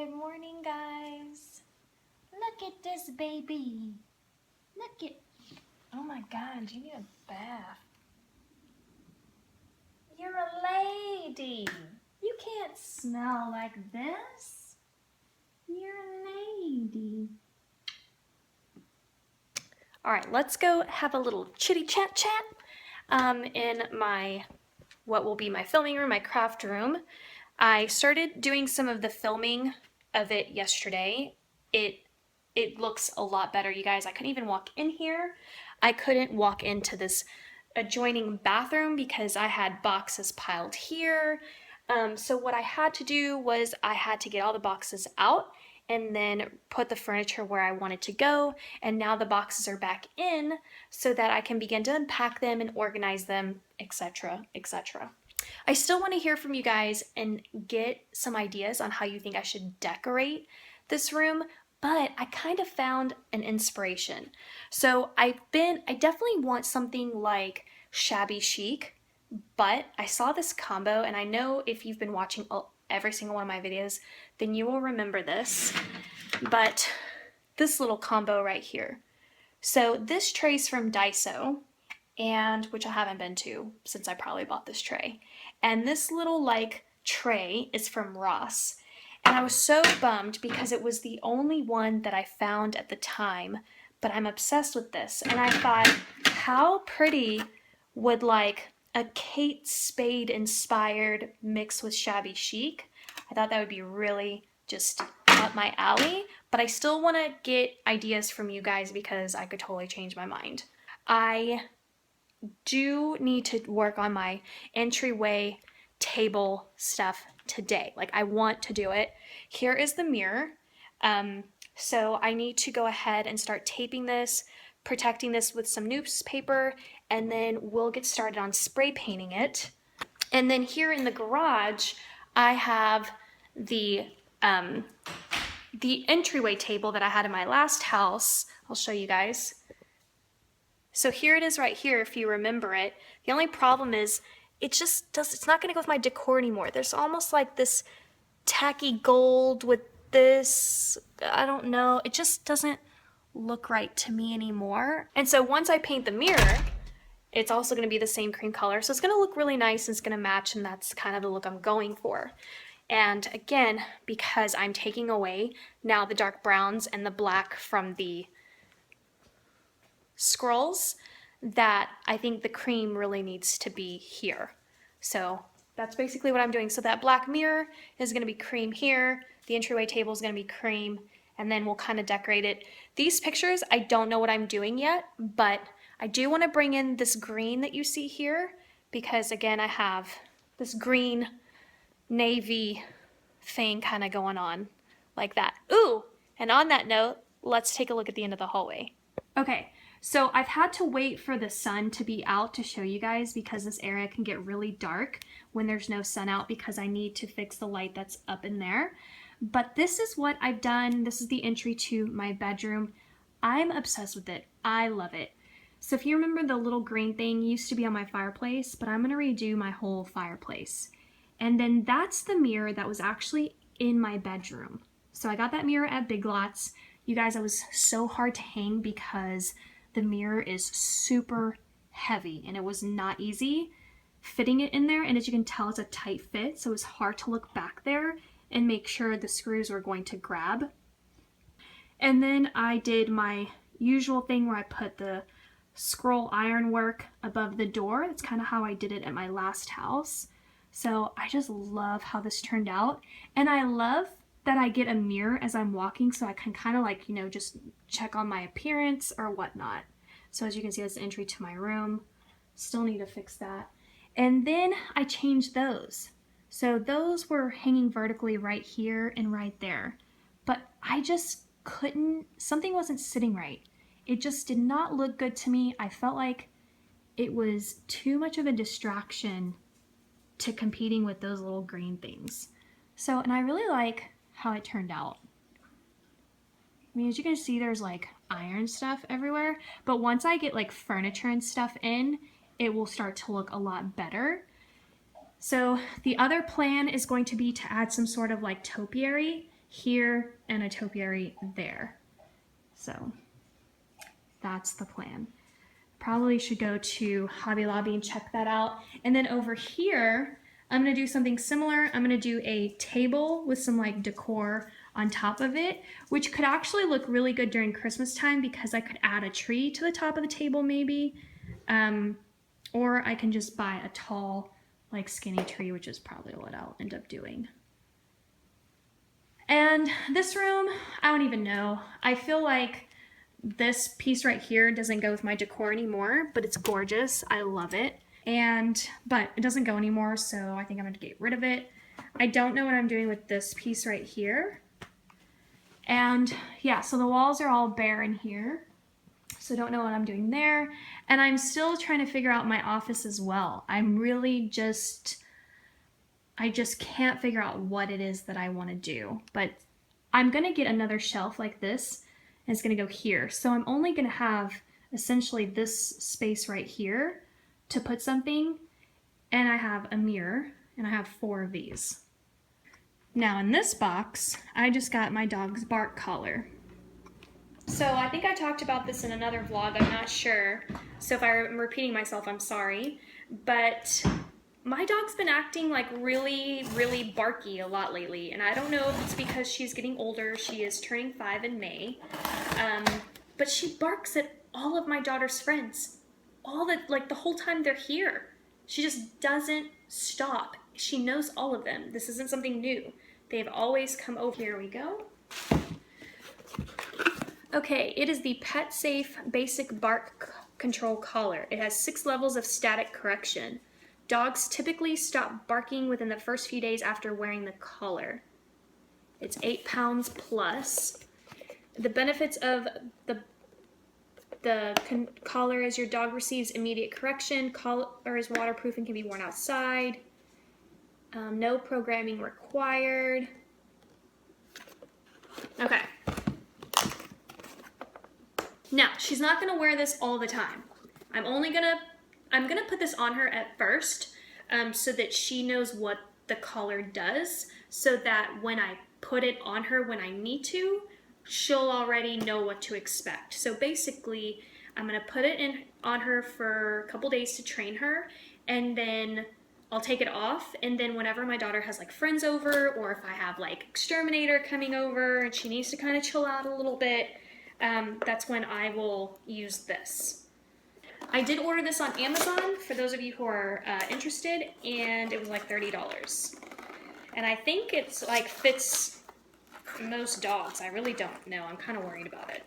Good morning, guys. Look at this baby. Look at, oh my God, you need a bath. You're a lady. You can't smell like this. You're a lady. All right, let's go have a little chitty chat in what will be my filming room, my craft room. I started doing some of the filming of it yesterday. It looks a lot better, you guys. I couldn't even walk in here. I couldn't walk into this adjoining bathroom because I had boxes piled here. So what I had to do was I had to get all the boxes out and then put the furniture where I wanted to go. And now the boxes are back in so that I can begin to unpack them and organize them, etc., etc. I still want to hear from you guys and get some ideas on how you think I should decorate this room, but I kind of found an inspiration. So I definitely want something like shabby chic, but I saw this combo, and I know if you've been watching every single one of my videos, then you will remember this, but this little combo right here. So this tray's from Daiso, and which I haven't been to since I probably bought this tray. And this little like tray is from Ross. And I was so bummed because it was the only one that I found at the time, but I'm obsessed with this. And I thought, how pretty would like a Kate Spade inspired mix with shabby chic? I thought that would be really just up my alley, but I still want to get ideas from you guys because I could totally change my mind. I do need to work on my entryway table stuff today. Like, I want to do it. Here is the mirror. So I need to go ahead and start taping this, protecting this with some newspaper, and then we'll get started on spray painting it. And then here in the garage, I have the entryway table that I had in my last house. I'll show you guys. So here it is right here, if you remember it. The only problem is it's not gonna go with my decor anymore. There's almost like this tacky gold with this, I don't know, it just doesn't look right to me anymore. And so once I paint the mirror, it's also gonna be the same cream color. So it's gonna look really nice and it's gonna match, and that's kind of the look I'm going for. And again, because I'm taking away now the dark browns and the black from the scrolls, that I think the cream really needs to be here. So that's basically what I'm doing. So that black mirror is going to be cream here. The entryway table is going to be cream, and then we'll kind of decorate it. These pictures, I don't know what I'm doing yet, but I do want to bring in this green that you see here because, again, I have this green navy thing kind of going on like that. Ooh, and on that note, let's take a look at the end of the hallway. Okay. So I've had to wait for the sun to be out to show you guys because this area can get really dark when there's no sun out because I need to fix the light that's up in there. But this is what I've done. This is the entry to my bedroom. I'm obsessed with it. I love it. So if you remember, the little green thing used to be on my fireplace, but I'm going to redo my whole fireplace. And then that's the mirror that was actually in my bedroom. So I got that mirror at Big Lots. You guys, it was so hard to hang because the mirror is super heavy and it was not easy fitting it in there. And as you can tell, it's a tight fit, so it's hard to look back there and make sure the screws were going to grab. And then I did my usual thing where I put the scroll ironwork above the door. That's kind of how I did it at my last house. So I just love how this turned out. And I love that I get a mirror as I'm walking so I can kind of like, you know, just check on my appearance or whatnot. So as you can see, that's the entry to my room. Still need to fix that. And then I changed those. So those were hanging vertically right here and right there. But I just couldn't, something wasn't sitting right. It just did not look good to me. I felt like it was too much of a distraction to competing with those little green things. So, and I really like how it turned out. I mean, as you can see, there's like iron stuff everywhere, but once I get like furniture and stuff in, it will start to look a lot better. So the other plan is going to be to add some sort of like topiary here and a topiary there. So that's the plan. Probably should go to Hobby Lobby and check that out. And then over here, I'm gonna do something similar. I'm gonna do a table with some like decor on top of it, which could actually look really good during Christmas time because I could add a tree to the top of the table maybe. Or I can just buy a tall, like skinny tree, which is probably what I'll end up doing. And this room, I don't even know. I feel like this piece right here doesn't go with my decor anymore, but it's gorgeous. I love it. But it doesn't go anymore, so I think I'm gonna get rid of it. I don't know what I'm doing with this piece right here. And yeah, so the walls are all bare in here. So don't know what I'm doing there. And I'm still trying to figure out my office as well. I just can't figure out what it is that I want to do. But I'm gonna get another shelf like this, and it's gonna go here. So I'm only gonna have essentially this space right here to put something, and I have a mirror, and I have 4 of these. Now in this box, I just got my dog's bark collar. So I think I talked about this in another vlog, I'm not sure. So if I'm repeating myself, I'm sorry. But my dog's been acting like really, really barky a lot lately. And I don't know if it's because she's getting older. She is turning 5 in May. But she barks at all of my daughter's friends. The whole time they're here. She just doesn't stop. She knows all of them. This isn't something new. They've always come over. Here we go. Okay, it is the Pet Safe Basic Bark Control Collar. It has 6 levels of static correction. Dogs typically stop barking within the first few days after wearing the collar. It's 8 pounds plus. The benefits of the collar is your dog receives immediate correction, collar is waterproof and can be worn outside. No programming required. Okay. Now, she's not gonna wear this all the time. I'm gonna put this on her at first so that she knows what the collar does, so that when I put it on her when I need to, she'll already know what to expect. So basically, I'm gonna put it on her for a couple days to train her, and then I'll take it off, and then whenever my daughter has like friends over, or if I have like exterminator coming over and she needs to kind of chill out a little bit, that's when I will use this. I did order this on Amazon for those of you who are interested, and it was like $30. And I think it's like fits most dogs. I really don't know. I'm kind of worried about it.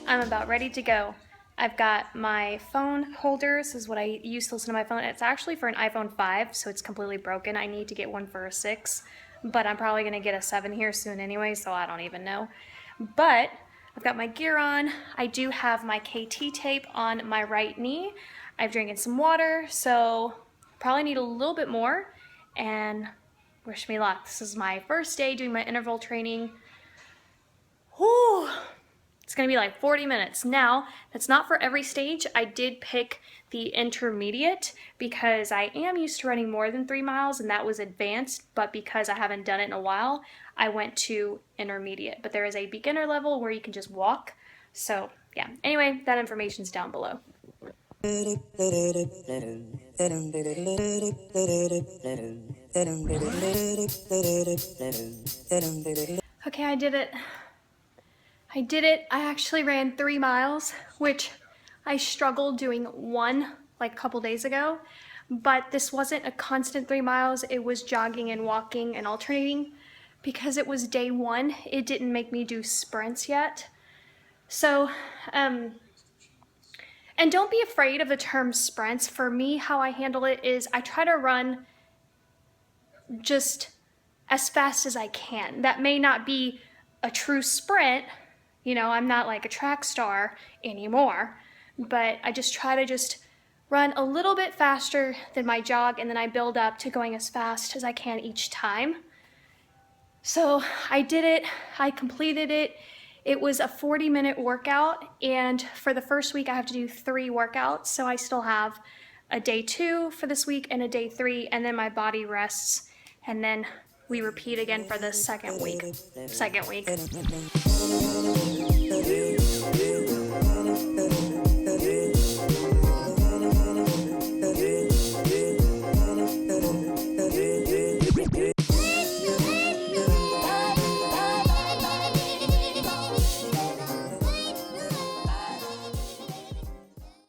I'm about ready to go. I've got my phone holder. This is what I use to listen to my phone. It's actually for an iPhone 5, so it's completely broken. I need to get one for a 6, but I'm probably gonna get a 7 here soon anyway, so I don't even know. But I've got my gear on. I do have my KT tape on my right knee. I've drinking some water, so probably need a little bit more, and wish me luck. This is my first day doing my interval training. Whew. It's gonna be like 40 minutes. Now, that's not for every stage. I did pick the intermediate because I am used to running more than 3 miles, and that was advanced, but because I haven't done it in a while, I went to intermediate. But there is a beginner level where you can just walk. So yeah, anyway, that information's down below. Okay, I did it. I actually ran 3 miles, which I struggled doing one like a couple days ago, but this wasn't a constant 3 miles. It was jogging and walking and alternating because it was day one. It didn't make me do sprints yet. So, and don't be afraid of the term sprints. For me, how I handle it is I try to run just as fast as I can. That may not be a true sprint. You know, I'm not like a track star anymore, but I just try to just run a little bit faster than my jog, and then I build up to going as fast as I can each time. So I did it, I completed it. It was a 40-minute workout, and for the first week I have to do 3 workouts, so I still have a day 2 for this week and a day 3, and then my body rests, and then we repeat again for the second week.